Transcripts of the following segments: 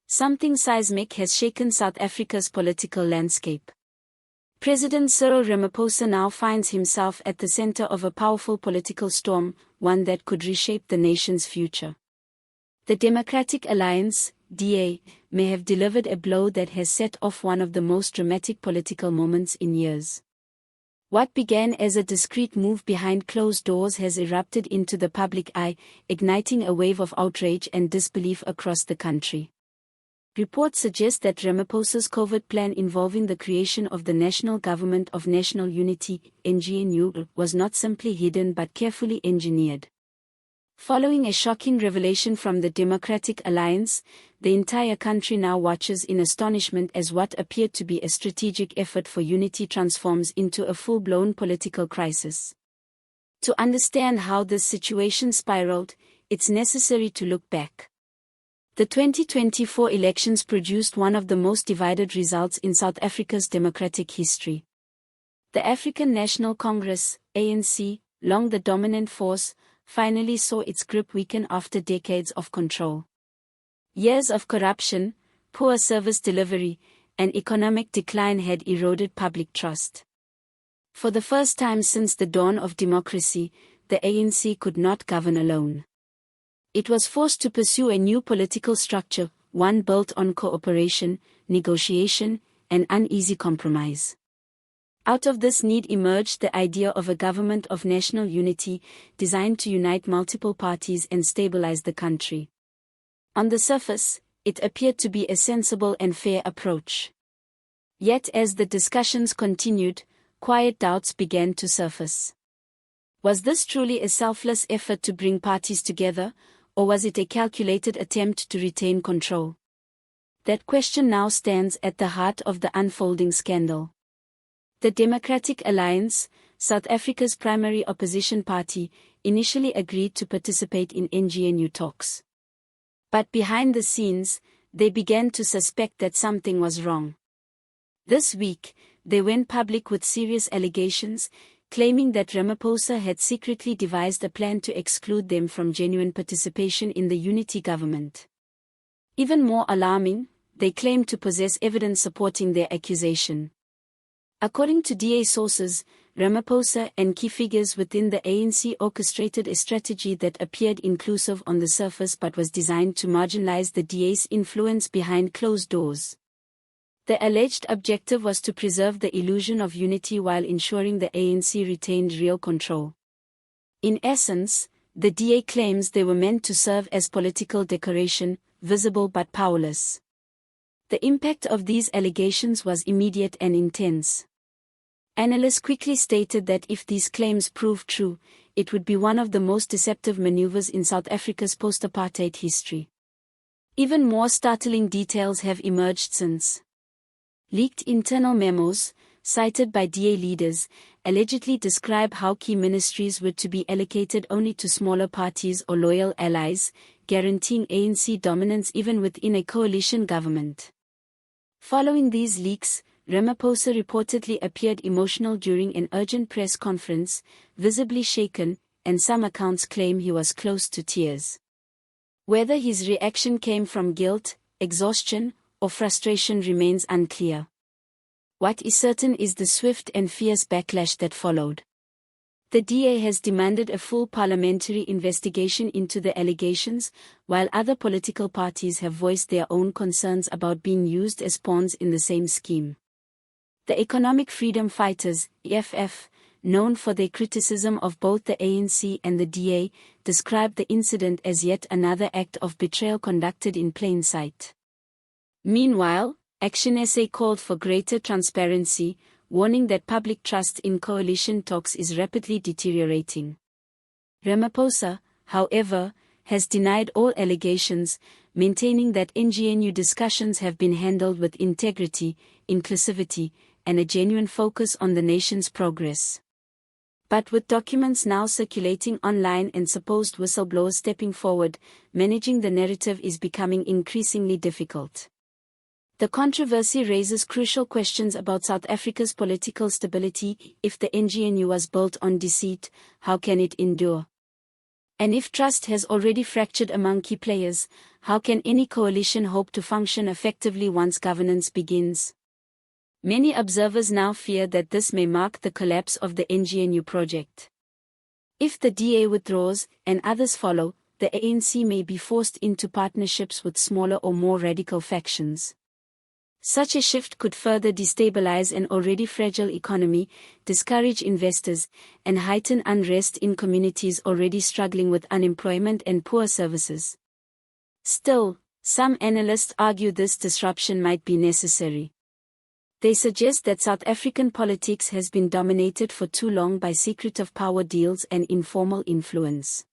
Something seismic has shaken South Africa's political landscape. President Cyril Ramaphosa now finds himself at the center of a powerful political storm, one that could reshape the nation's future. The Democratic Alliance, DA, may have delivered a blow that has set off one of the most dramatic political moments in years. What began as a discreet move behind closed doors has erupted into the public eye, igniting a wave of outrage and disbelief across the country. Reports suggest that Ramaphosa's covert plan involving the creation of the National Government of National Unity, NGNU, was not simply hidden but carefully engineered. Following a shocking revelation from the Democratic Alliance, the entire country now watches in astonishment as what appeared to be a strategic effort for unity transforms into a full-blown political crisis. To understand how this situation spiraled, it's necessary to look back. The 2024 elections produced one of the most divided results in South Africa's democratic history. The African National Congress, ANC, long the dominant force, finally saw its grip weaken after decades of control. Years of corruption, poor service delivery, and economic decline had eroded public trust. For the first time since the dawn of democracy, the ANC could not govern alone. It was forced to pursue a new political structure, one built on cooperation, negotiation, and uneasy compromise. Out of this need emerged the idea of a government of national unity, designed to unite multiple parties and stabilize the country. On the surface, it appeared to be a sensible and fair approach. Yet as the discussions continued, quiet doubts began to surface. Was this truly a selfless effort to bring parties together, or was it a calculated attempt to retain control? That question now stands at the heart of the unfolding scandal. The Democratic Alliance, South Africa's primary opposition party, initially agreed to participate in NGNU talks. But behind the scenes, they began to suspect that something was wrong. This week, they went public with serious allegations, claiming that Ramaphosa had secretly devised a plan to exclude them from genuine participation in the unity government. Even more alarming, they claimed to possess evidence supporting their accusation. According to DA sources, Ramaphosa and key figures within the ANC orchestrated a strategy that appeared inclusive on the surface but was designed to marginalize the DA's influence behind closed doors. The alleged objective was to preserve the illusion of unity while ensuring the ANC retained real control. In essence, the DA claims they were meant to serve as political decoration, visible but powerless. The impact of these allegations was immediate and intense. Analysts quickly stated that if these claims proved true, it would be one of the most deceptive maneuvers in South Africa's post-apartheid history. Even more startling details have emerged since. Leaked internal memos, cited by DA leaders, allegedly describe how key ministries were to be allocated only to smaller parties or loyal allies, guaranteeing ANC dominance even within a coalition government. Following these leaks, Ramaphosa reportedly appeared emotional during an urgent press conference, visibly shaken, and some accounts claim he was close to tears. Whether his reaction came from guilt, exhaustion, or frustration remains unclear. What is certain is the swift and fierce backlash that followed. The DA has demanded a full parliamentary investigation into the allegations, while other political parties have voiced their own concerns about being used as pawns in the same scheme. The Economic Freedom Fighters, EFF, known for their criticism of both the ANC and the DA, described the incident as yet another act of betrayal conducted in plain sight. Meanwhile, Action SA called for greater transparency, warning that public trust in coalition talks is rapidly deteriorating. Ramaphosa, however, has denied all allegations, maintaining that NGNU discussions have been handled with integrity, inclusivity, and a genuine focus on the nation's progress. But with documents now circulating online and supposed whistleblowers stepping forward, managing the narrative is becoming increasingly difficult. The controversy raises crucial questions about South Africa's political stability. If the NGNU was built on deceit, how can it endure? And if trust has already fractured among key players, how can any coalition hope to function effectively once governance begins? Many observers now fear that this may mark the collapse of the NGNU project. If the DA withdraws, and others follow, the ANC may be forced into partnerships with smaller or more radical factions. Such a shift could further destabilize an already fragile economy, discourage investors, and heighten unrest in communities already struggling with unemployment and poor services. Still, some analysts argue this disruption might be necessary. They suggest that South African politics has been dominated for too long by secretive power deals and informal influence.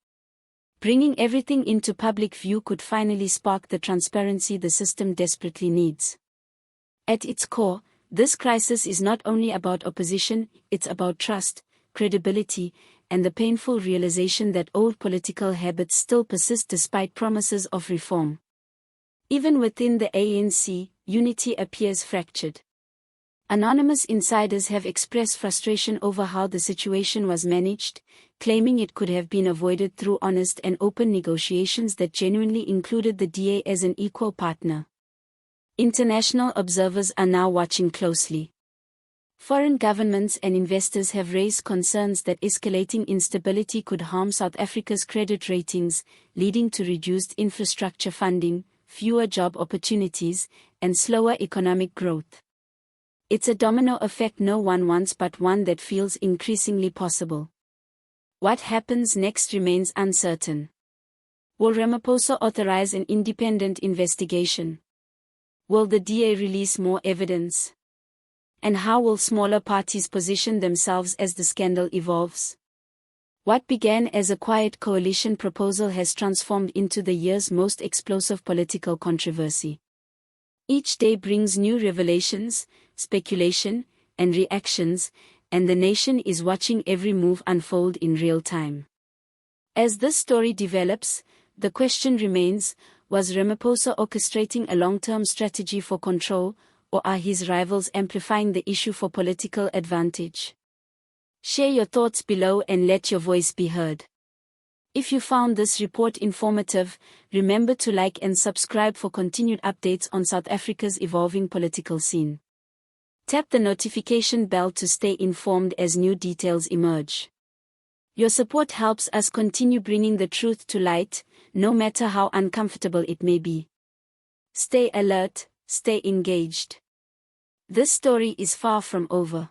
Bringing everything into public view could finally spark the transparency the system desperately needs. At its core, this crisis is not only about opposition, it's about trust, credibility, and the painful realization that old political habits still persist despite promises of reform. Even within the ANC, unity appears fractured. Anonymous insiders have expressed frustration over how the situation was managed, claiming it could have been avoided through honest and open negotiations that genuinely included the DA as an equal partner. International observers are now watching closely. Foreign governments and investors have raised concerns that escalating instability could harm South Africa's credit ratings, leading to reduced infrastructure funding, fewer job opportunities, and slower economic growth. It's a domino effect no one wants, but one that feels increasingly possible. What happens next remains uncertain. Will Ramaphosa authorize an independent investigation? Will the DA release more evidence? And how will smaller parties position themselves as the scandal evolves? What began as a quiet coalition proposal has transformed into the year's most explosive political controversy. Each day brings new revelations, speculation, and reactions, and the nation is watching every move unfold in real time. As this story develops, the question remains, was Ramaphosa orchestrating a long-term strategy for control, or are his rivals amplifying the issue for political advantage? Share your thoughts below and let your voice be heard. If you found this report informative, remember to like and subscribe for continued updates on South Africa's evolving political scene. Tap the notification bell to stay informed as new details emerge. Your support helps us continue bringing the truth to light, no matter how uncomfortable it may be. Stay alert, stay engaged. This story is far from over.